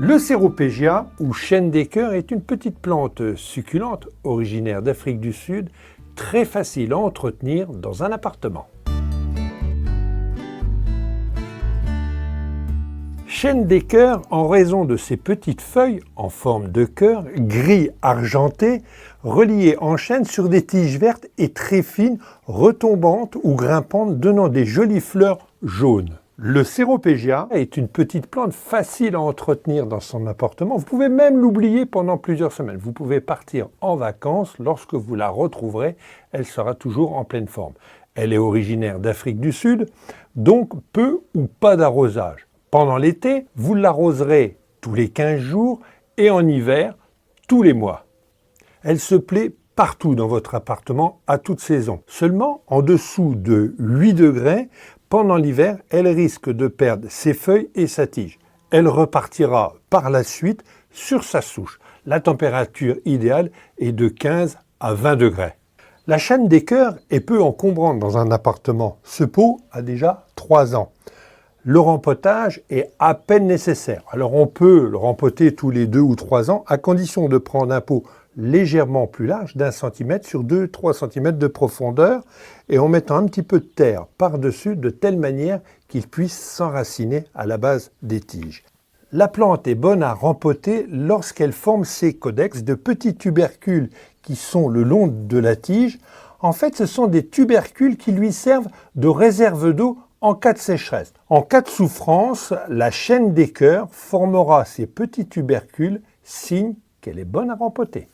Le Céropégia, ou chêne des cœurs, est une petite plante succulente originaire d'Afrique du Sud, très facile à entretenir dans un appartement. Chêne des cœurs, en raison de ses petites feuilles en forme de cœur, gris argenté, reliées en chaîne sur des tiges vertes et très fines, retombantes ou grimpantes, donnant des jolies fleurs jaunes. Le Céropégia est une petite plante facile à entretenir dans son appartement. Vous pouvez même l'oublier pendant plusieurs semaines. Vous pouvez partir en vacances. Lorsque vous la retrouverez, elle sera toujours en pleine forme. Elle est originaire d'Afrique du Sud, donc peu ou pas d'arrosage. Pendant l'été, vous l'arroserez tous les 15 jours et en hiver, tous les mois. Elle se plaît partout dans votre appartement à toute saison. Seulement, en dessous de 8 degrés, pendant l'hiver, elle risque de perdre ses feuilles et sa tige. Elle repartira par la suite sur sa souche. La température idéale est de 15 à 20 degrés. La chêne des cœurs est peu encombrante dans un appartement. Ce pot a déjà 3 ans. Le rempotage est à peine nécessaire. Alors on peut le rempoter tous les 2 ou 3 ans à condition de prendre un pot légèrement plus large d'1 cm sur 2-3 cm de profondeur et en mettant un petit peu de terre par-dessus de telle manière qu'il puisse s'enraciner à la base des tiges. La plante est bonne à rempoter lorsqu'elle forme ses codex de petits tubercules qui sont le long de la tige. En fait, ce sont des tubercules qui lui servent de réserve d'eau en cas de sécheresse. En cas de souffrance, la chêne des cœurs formera ces petits tubercules, signe qu'elle est bonne à rempoter.